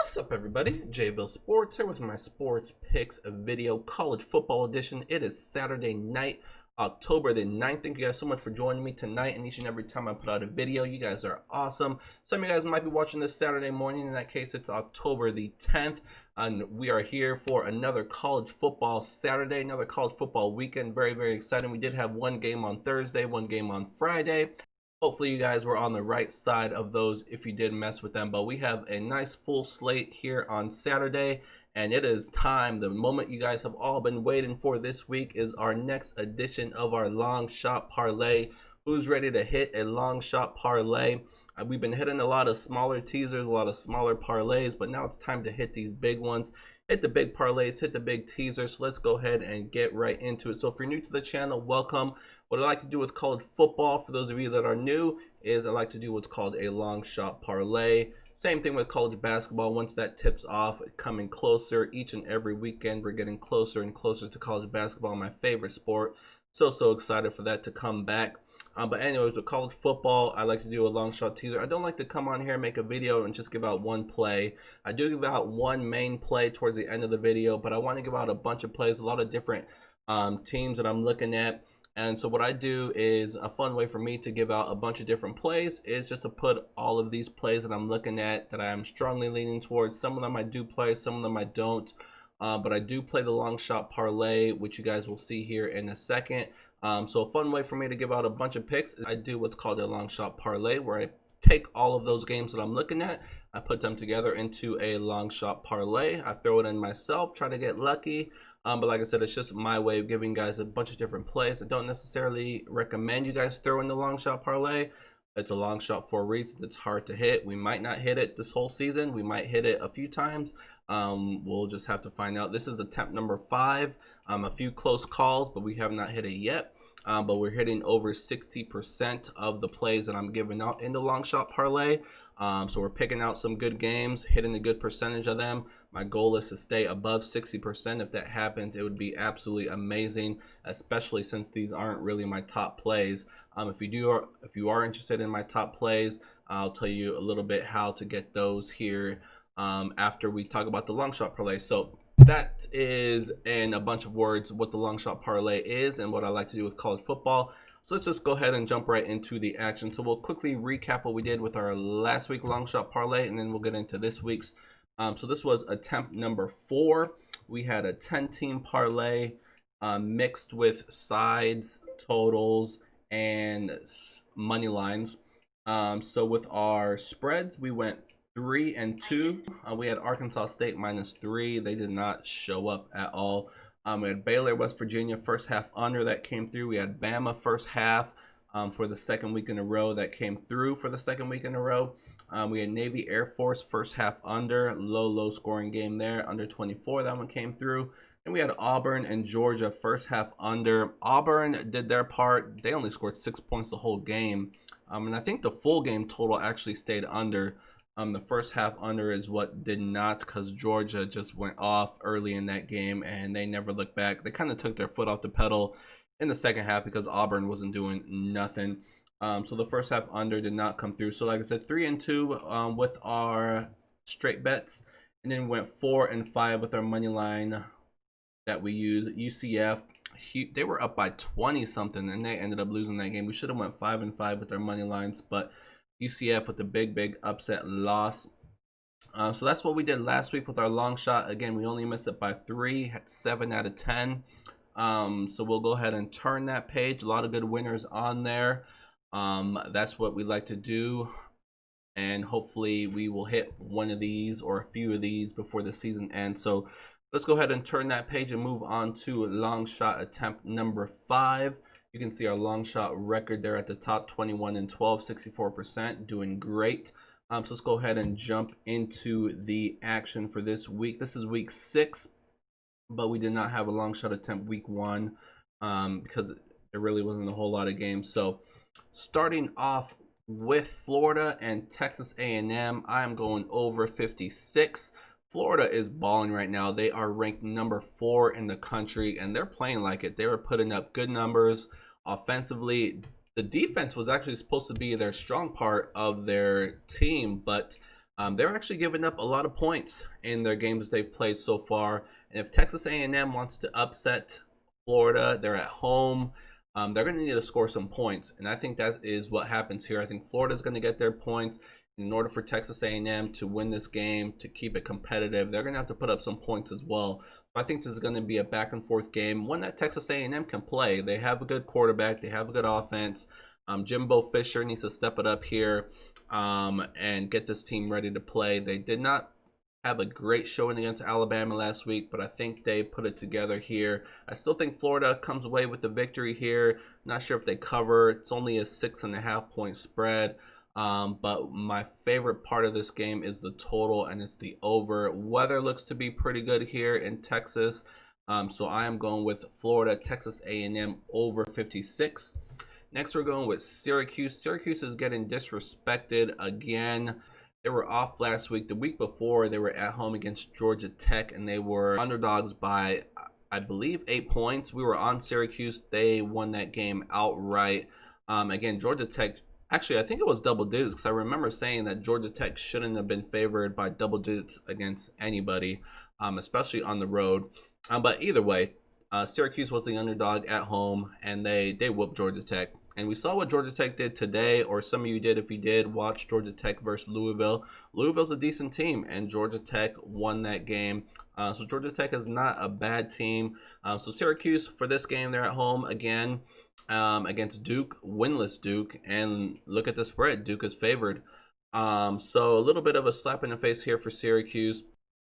What's up, everybody? JVille Sports here with my sports picks video, college football edition. It is Saturday night, October the 9th. Thank you guys so much for joining me tonight and each and every time I put out a video. You guys are awesome. Some of you guys might be watching this Saturday morning. In that case, it's October the 10th. And we are here for another college football Saturday, another college football weekend. Very, very exciting. We did have one game on Thursday, one game on Friday. Hopefully you guys were on the right side of those if you did mess with them. But we have a nice full slate here on Saturday, and it is time. The moment you guys have all been waiting for this week is our next edition of our long shot parlay. Who's ready to hit a long shot parlay? We've been hitting a lot of smaller teasers, a lot of smaller parlays, but now it's time to hit these big ones. Hit the big parlays, hit the big teasers. So let's go ahead and get right into it. So if you're new to the channel, welcome. What I like to do with college football, for those of you that are new, is I like to do what's called a long shot parlay. Same thing with college basketball. Once that tips off, coming closer each and every weekend, we're getting closer and closer to college basketball, my favorite sport. So excited for that to come back. But anyways, with college football, I like to do a long shot teaser. I don't like to come on here and make a video and just give out one play. I do give out one main play towards the end of the video, but I want to give out a bunch of plays, a lot of different teams that I'm looking at. And so what I do is a fun way for me to give out a bunch of different plays is just to put all of these plays that I'm looking at that I'm strongly leaning towards. Some of them I do play, some of them I don't. But I do play the long shot parlay, which you guys will see here in a second. So a fun way for me to give out a bunch of picks is I do what's called a long shot parlay, where I take all of those games that I'm looking at, I put them together into a long shot parlay. I throw it in myself, try to get lucky. But like I said, it's just my way of giving guys a bunch of different plays. I don't necessarily recommend you guys throw in the long shot parlay. It's a long shot for a reason. It's hard to hit. We might not hit it this whole season. We might hit it a few times. We'll just have to find out. This is attempt number 5. A few close calls, but we have not hit it yet. But we're hitting over 60% of the plays that I'm giving out in the long shot parlay. So we're picking out some good games, hitting a good percentage of them. My goal is to stay above 60%. If that happens, it would be absolutely amazing, especially since these aren't really my top plays. If you are interested in my top plays, I'll tell you a little bit how to get those here after we talk about the long shot parlay. So that is, in a bunch of words, what the long shot parlay is and what I like to do with college football. So let's just go ahead and jump right into the action. So we'll quickly recap what we did with our last week long shot parlay, and then we'll get into this week's. So this was attempt number 4. We had a 10-team parlay mixed with sides, totals, and money lines. So with our spreads, we went 3 and 2. We had Arkansas State -3. They did not show up at all. We had Baylor, West Virginia, first half under, that came through. We had Bama first half for the second week in a row, that came through for the second week in a row. We had Navy Air Force first half under, low scoring game there, under 24. That one came through. And we had Auburn and Georgia first half under. Auburn did their part. They only scored 6 points the whole game. And I think the full game total actually stayed under. The first half under is what did not, because Georgia just went off early in that game and they never looked back. They kind of took their foot off the pedal in the second half because Auburn wasn't doing nothing. So the first half under did not come through. So like I said, 3 and 2 with our straight bets, and then we went 4 and 5 with our money line that we use. UCF, they were up by 20 something and they ended up losing that game. We should have went 5 and 5 with our money lines, but UCF with the big upset loss. So that's what we did last week with our long shot. Again, we only missed it by 3, had 7 out of 10. So we'll go ahead and turn that page. A lot of good winners on there. That's what we like to do, and hopefully we will hit one of these or a few of these before the season ends. So let's go ahead and turn that page and move on to long shot attempt number 5. You can see our long shot record there at the top, 21 and 12, 64%, doing great. So let's go ahead and jump into the action for this week. This is week 6, but we did not have a long shot attempt week 1 because there really wasn't a whole lot of games. So starting off with Florida and Texas A&M, I am going over 56. Florida is balling right now. They are ranked number 4 in the country, and they're playing like it. They were putting up good numbers offensively. The defense was actually supposed to be their strong part of their team, but They're actually giving up a lot of points in their games they've played so far. And if Texas A&M wants to upset Florida, they're at home. They're going to need to score some points, and I think that is what happens here. I think Florida's going to get their points. In order for Texas A&M to win this game, to keep it competitive, they're going to have to put up some points as well. I think this is going to be a back and forth game, one that Texas A&M can play. They have a good quarterback, they have a good offense. Jimbo Fisher needs to step it up here and get this team ready to play. They did not have a great showing against Alabama last week, but I think they put it together here. I still think Florida comes away with the victory here. Not sure if they cover. It's only a 6.5 point spread. But my favorite part of this game is the total, and it's the over. Weather looks to be pretty good here in Texas. So I am going with Florida, Texas A&M over 56. Next, we're going with Syracuse. Syracuse is getting disrespected again. They were off last week. The week before, they were at home against Georgia Tech, and they were underdogs by, I believe, 8 points. We were on Syracuse. They won that game outright. Again, Georgia Tech, actually, I think it was double digits, because I remember saying that Georgia Tech shouldn't have been favored by double digits against anybody, especially on the road. But either way, Syracuse was the underdog at home, and they whooped Georgia Tech. And we saw what Georgia Tech did today, or some of you did if you did watch Georgia Tech versus Louisville. Louisville's a decent team, and Georgia Tech won that game. So Georgia Tech is not a bad team. So Syracuse, for this game, they're at home again against Duke, winless Duke. And look at the spread. Duke is favored. So a little bit of a slap in the face here for Syracuse.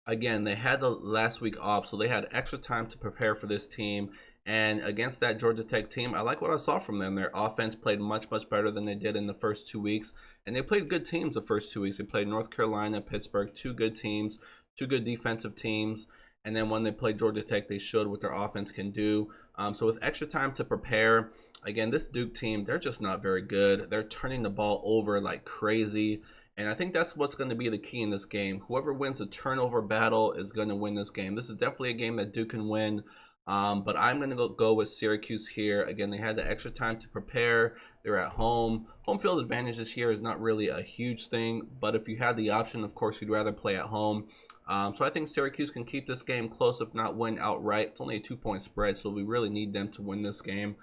Again, they had the last week off, so they had extra time to prepare for this team. And against that Georgia Tech team, I like what I saw from them. Their offense played much, much better than they did in the first 2 weeks. And they played good teams the first 2 weeks. They played North Carolina, Pittsburgh, 2 good teams, 2 good defensive teams. And then when they played Georgia Tech, they showed what their offense can do. So with extra time to prepare, again, this Duke team, they're just not very good. They're turning the ball over like crazy. And I think that's what's going to be the key in this game. Whoever wins the turnover battle is going to win this game. This is definitely a game that Duke can win. But I'm going to go with Syracuse here. Again, they had the extra time to prepare. They're at home. Home field advantage this year is not really a huge thing. But if you had the option, of course, you'd rather play at home. So I think Syracuse can keep this game close, if not win outright. It's only a 2-point spread, so we really need them to win this game.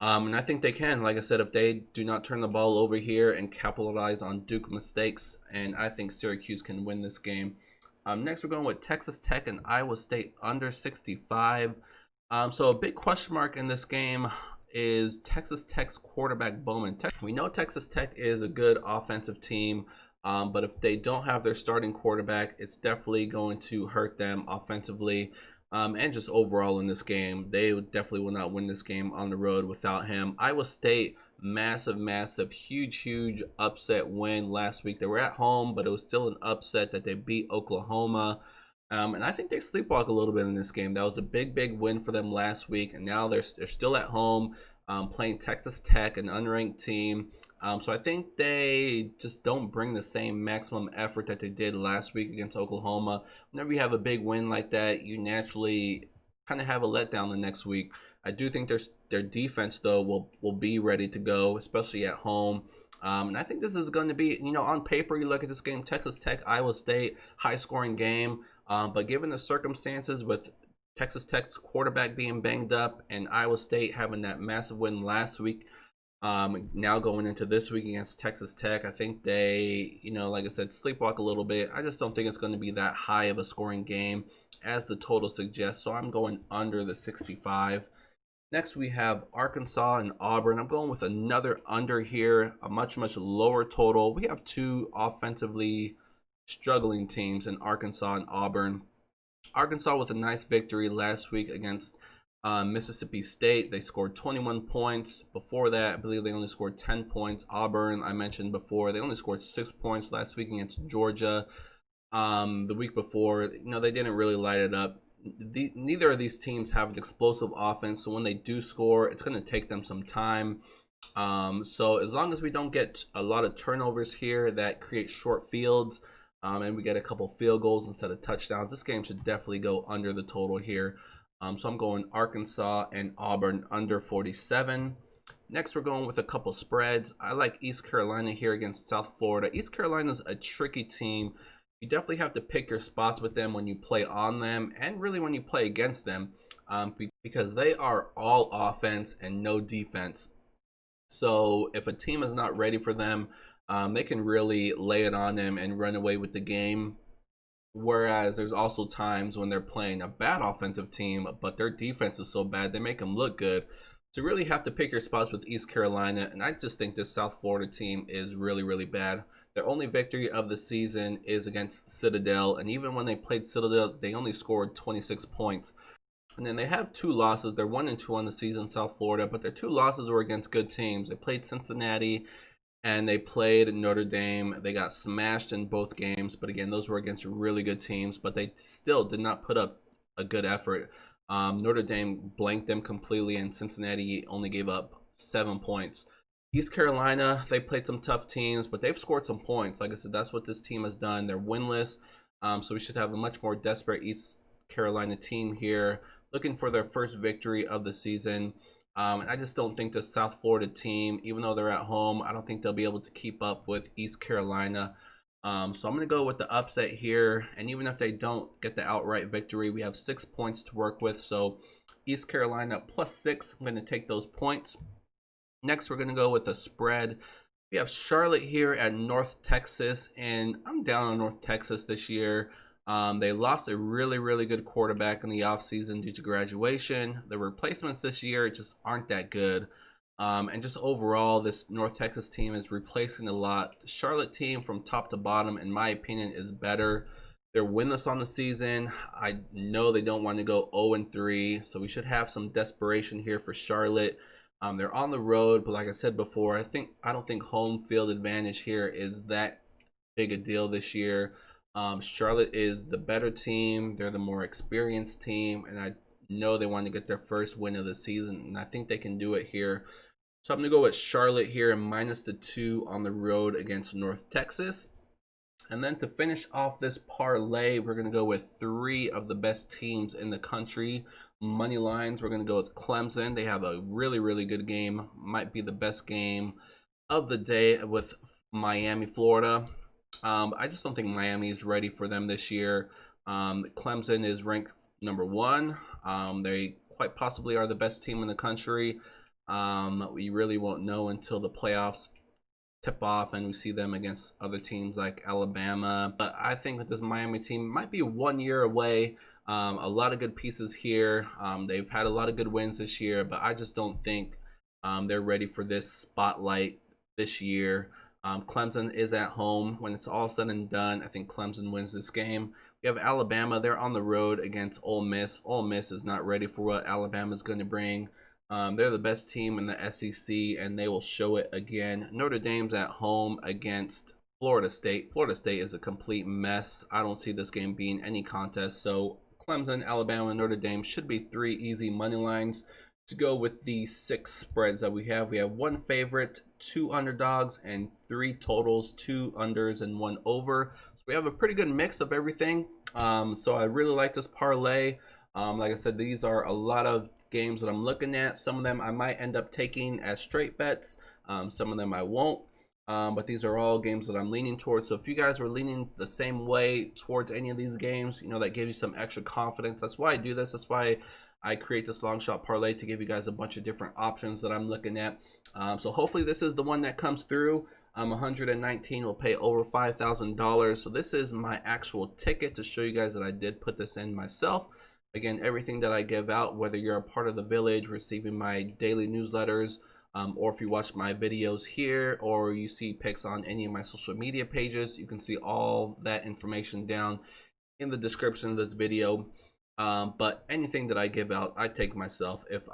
And I think they can. Like I said, if they do not turn the ball over here and capitalize on Duke mistakes, and I think Syracuse can win this game. Next, we're going with Texas Tech and Iowa State under 65. So a big question mark in this game is Texas Tech's quarterback Bowman. We know Texas Tech is a good offensive team, but if they don't have their starting quarterback, it's definitely going to hurt them offensively and just overall in this game. They definitely will not win this game on the road without him. Iowa State, massive, huge upset win last week. They were at home, but it was still an upset that they beat Oklahoma. And I think they sleepwalk a little bit in this game. That was a big win for them last week, and now they're still at home playing Texas Tech, an unranked team. So I think they just don't bring the same maximum effort that they did last week against Oklahoma. Whenever you have a big win like that, you naturally kind of have a letdown the next week. I do think their defense, though, will be ready to go, especially at home. And I think this is going to be, on paper, you look at this game, Texas Tech, Iowa State, high-scoring game. But given the circumstances with Texas Tech's quarterback being banged up and Iowa State having that massive win last week, now going into this week against Texas Tech, I think they, like I said, sleepwalk a little bit. I just don't think it's going to be that high of a scoring game as the total suggests. So I'm going under the 65. Next, we have Arkansas and Auburn. I'm going with another under here, a much lower total. We have 2 offensively struggling teams in Arkansas and Auburn. Arkansas with a nice victory last week against Mississippi State. They scored 21 points. Before that, I believe they only scored 10 points. Auburn, I mentioned before, they only scored 6 points last week against Georgia. The week before, they didn't really light it up. Neither of these teams have an explosive offense, so when they do score, it's going to take them some time. So as long as we don't get a lot of turnovers here that create short fields, and we get a couple field goals instead of touchdowns, this game should definitely go under the total here. So I'm going Arkansas and Auburn under 47. Next, we're going with a couple spreads. I like East Carolina here against South Florida. East Carolina's a tricky team. You definitely have to pick your spots with them when you play on them and really when you play against them, because they are all offense and no defense. So if a team is not ready for them, they can really lay it on them and run away with the game. Whereas there's also times when they're playing a bad offensive team, but their defense is so bad, they make them look good. So you really have to pick your spots with East Carolina. And I just think this South Florida team is really, really bad. Their only victory of the season is against Citadel. And even when they played Citadel, they only scored 26 points. And then they have 2 losses. They're 1-2 on the season, South Florida. But their 2 losses were against good teams. They played Cincinnati and they played Notre Dame. They got smashed in both games, but again, those were against really good teams, but they still did not put up a good effort. Notre Dame blanked them completely, and Cincinnati only gave up 7 points. East Carolina, they played some tough teams, but they've scored some points. Like I said, that's what this team has done. They're winless, so we should have a much more desperate East Carolina team here, looking for their first victory of the season. And I just don't think the South Florida team, even though they're at home, I don't think they'll be able to keep up with East Carolina. So I'm going to go with the upset here. And even if they don't get the outright victory, we have 6 points to work with. So East Carolina +6, I'm going to take those points. Next, we're going to go with a spread. We have Charlotte here at North Texas. And I'm down on North Texas this year. They lost a really, really good quarterback in the offseason due to graduation. The replacements this year just aren't that good. And just overall, this North Texas team is replacing a lot. The Charlotte team from top to bottom, in my opinion, is better. They're winless on the season. I know they don't want to go 0-3, so we should have some desperation here for Charlotte. They're on the road, but like I said before, I don't think home field advantage here is that big a deal this year. Charlotte is the better team. They're the more experienced team, and I know they want to get their first win of the season, and I think they can do it here. So I'm going to go with Charlotte here and -2 on the road against North Texas. And then to finish off this parlay, we're going to go with 3 of the best teams in the country. Money lines, we're going to go with Clemson. They have a really, really good game. Might be the best game of the day with Miami, Florida. I just don't think Miami is ready for them this year. Clemson is ranked number 1. They quite possibly are the best team in the country. We really won't know until the playoffs tip off and we see them against other teams like Alabama. But I think that this Miami team might be 1 year away. A lot of good pieces here. They've had a lot of good wins this year, but I just don't think they're ready for this spotlight this year. Clemson is at home. When it's all said and done, I think Clemson wins this game. We have Alabama. They're on the road against Ole Miss. Ole Miss is not ready for what Alabama is going to bring. They're the best team in the SEC, and they will show it again. Notre Dame's at home against Florida State. Florida State is a complete mess. I don't see this game being any contest. So Clemson, Alabama, and Notre Dame should be 3 easy money lines to go with the 6 spreads that we have. We have 1 favorite, 2 underdogs, and 3 totals, 2 unders and 1 over. So we have a pretty good mix of everything. So I really like this parlay. Like I said, these are a lot of games that I'm looking at. Some of them I might end up taking as straight bets. Some of them I won't. But these are all games that I'm leaning towards. So if you guys are leaning the same way towards any of these games, that gives you some extra confidence. That's why I do this. That's why I create this long shot parlay, to give you guys a bunch of different options that I'm looking at. So hopefully this is the one that comes through. 119 will pay over $5,000. So this is my actual ticket to show you guys that I did put this in myself. Again, everything that I give out, whether you're a part of the village, receiving my daily newsletters, or if you watch my videos here, or you see pics on any of my social media pages, you can see all that information down in the description of this video. But anything that I give out, I take myself. If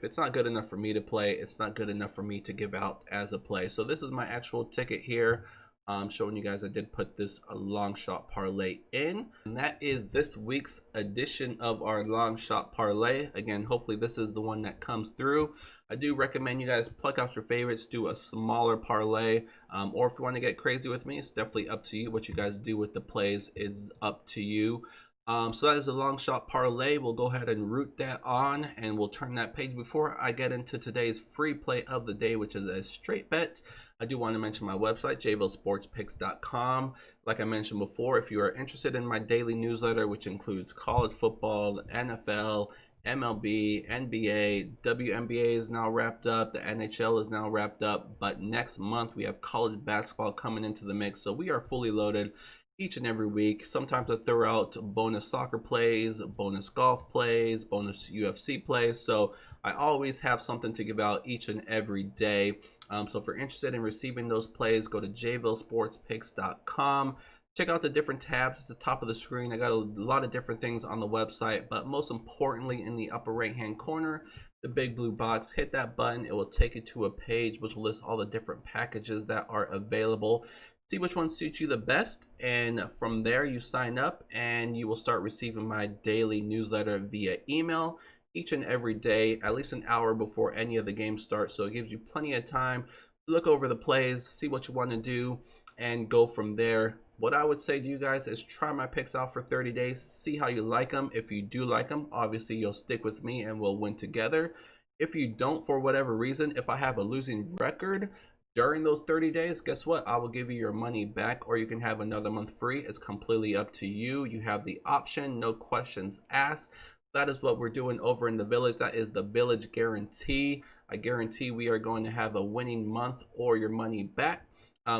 it's not good enough for me to play, it's not good enough for me to give out as a play. So this is my actual ticket here. Showing you guys I did put this long shot parlay in, and that is this week's edition of our long shot parlay. Again, hopefully this is the one that comes through. I do recommend you guys pluck out your favorites, do a smaller parlay, or if you want to get crazy with me, it's definitely up to you. What you guys do with the plays is up to you. So that is a long shot parlay. We'll go ahead and root that on, and we'll turn that page. Before I get into today's free play of the day, which is a straight bet, I do want to mention my website, JVilleSportsPicks.com. Like I mentioned before, if you are interested in my daily newsletter, which includes college football, NFL, MLB, NBA, WNBA is now wrapped up, the NHL is now wrapped up, but next month we have college basketball coming into the mix, so we are fully loaded each and every week. Sometimes I throw out bonus soccer plays, bonus golf plays, bonus UFC plays. So I always have something to give out each and every day. So if you're interested in receiving those plays, go to JVilleSportsPicks.com. Check out the different tabs at the top of the screen. I got a lot of different things on the website, but most importantly, in the upper right hand corner, the big blue box, hit that button. It will take you to a page which will list all the different packages that are available. See which one suits you the best, and from there you sign up and you will start receiving my daily newsletter via email each and every day, at least an hour before any of the games start. So it gives you plenty of time to look over the plays, see what you want to do, and go from there. What I would say to you guys is try my picks out for 30 days, see how you like them. If you do like them, obviously you'll stick with me and we'll win together. If you don't, for whatever reason, if I have a losing record during those 30 days, guess what? I will give you your money back, or you can have another month free. It's completely up to you. You have the option, no questions asked. That is what we're doing over in the village. That is the village guarantee. I guarantee we are going to have a winning month or your money back.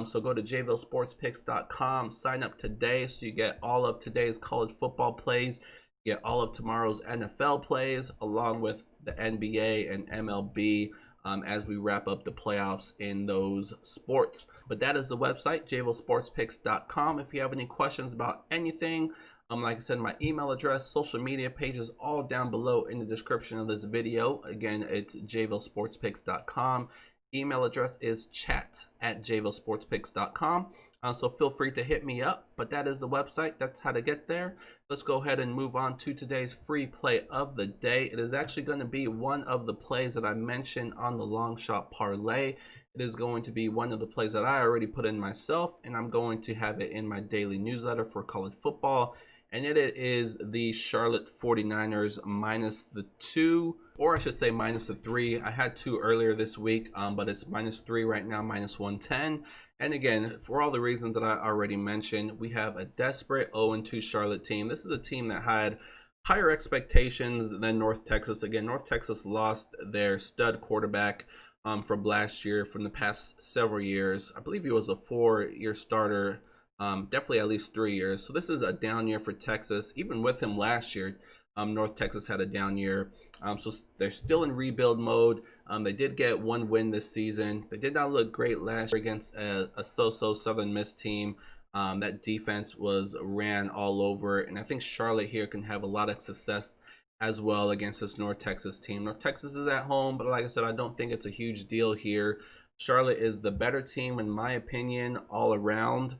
So go to JVilleSportsPicks.com, sign up today so you get all of today's college football plays, you get all of tomorrow's NFL plays, along with the NBA and MLB as we wrap up the playoffs in those sports. But that is the website, JVilleSportsPicks.com. If you have any questions about anything, like I said, my email address, social media pages, all down below in the description of this video. Again, it's JVilleSportsPicks.com. Email address is chat@JVilleSportsPicks.com. So feel free to hit me up, but that is the website. That's how to get there. Let's go ahead and move on to today's free play of the day. It is actually going to be one of the plays that I mentioned on the long shot parlay. It is going to be one of the plays that I already put in myself, and I'm going to have it in my daily newsletter for college football. And it is the Charlotte 49ers minus the 2, or I should say minus the 3. I had 2 earlier this week, but it's minus 3 right now, minus 110. And again, for all the reasons that I already mentioned, we have a desperate 0-2 Charlotte team. This is a team that had higher expectations than North Texas. Again, North Texas lost their stud quarterback from last year, from the past several years. I believe he was a 4-year starter. Definitely at least 3 years. So this is a down year for Texas. Even with him last year, North Texas had a down year. So they're still in rebuild mode. They did get 1 win this season. They did not look great last year against a so-so Southern Miss team. That defense was ran all over. And I think Charlotte here can have a lot of success as well against this North Texas team. North Texas is at home, but like I said, I don't think it's a huge deal here. Charlotte is the better team, in my opinion, all around.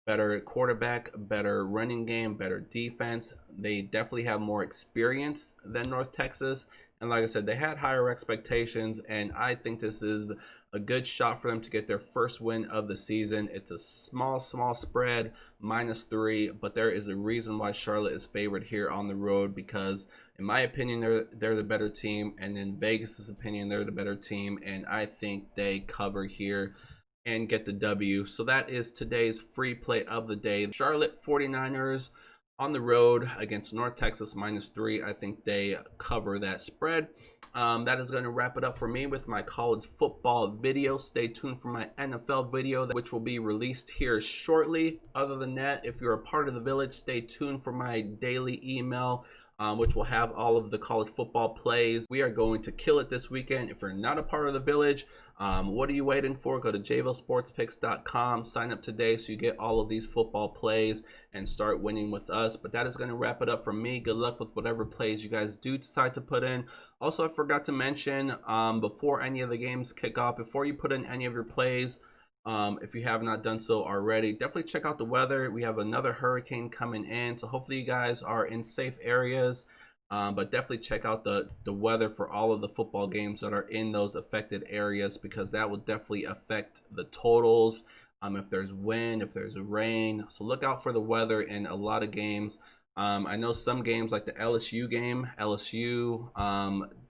Better quarterback, better running game, better defense. They definitely have more experience than North Texas. And like I said, they had higher expectations, and I think this is a good shot for them to get their first win of the season. It's a small spread, minus 3, but there is a reason why Charlotte is favored here on the road, because in my opinion, they're the better team, and in Vegas's opinion, they're the better team, and I think they cover here and get the W. So that is today's free play of the day. Charlotte 49ers on the road against North Texas minus 3. I think they cover that spread. That is going to wrap it up for me with my college football video. Stay tuned for my NFL video, which will be released here shortly. Other than that, if you're a part of the village, stay tuned for my daily email, which will have all of the college football plays. We are going to kill it this weekend. If you're not a part of the village, what are you waiting for? Go to JVilleSportsPicks.com, sign up today so you get all of these football plays and start winning with us. But that is going to wrap it up from me. Good luck with whatever plays you guys do decide to put in. Also, I forgot to mention, before any of the games kick off, before you put in any of your plays, if you have not done so already, definitely check out the weather. We have another hurricane coming in, so hopefully you guys are in safe areas. But definitely check out the weather for all of the football games that are in those affected areas, because that will definitely affect the totals. If there's wind, if there's rain. So look out for the weather in a lot of games. I know some games like the LSU game,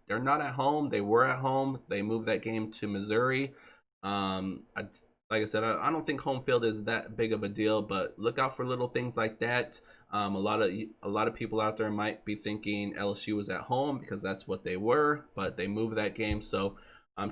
they're not at home. They were at home. They moved that game to Missouri. Like I said, I don't think home field is that big of a deal, but look out for little things like that. A lot of people out there might be thinking LSU was at home because that's what they were, but they moved that game. So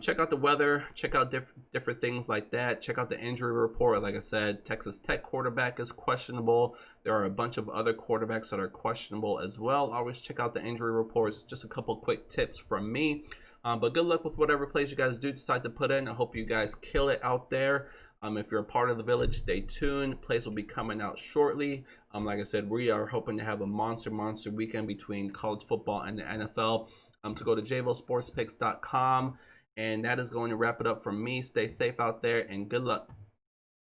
check out the weather, check out different things like that. Check out the injury report. Like I said, Texas Tech quarterback is questionable. There are a bunch of other quarterbacks that are questionable as well. Always check out the injury reports. Just a couple quick tips from me. But good luck with whatever plays you guys do decide to put in. I hope you guys kill it out there. If you're a part of the village, stay tuned. Plays will be coming out shortly. Like I said, we are hoping to have a monster weekend between college football and the NFL. To go to JVilleSportsPicks.com. And that is going to wrap it up from me. Stay safe out there and good luck.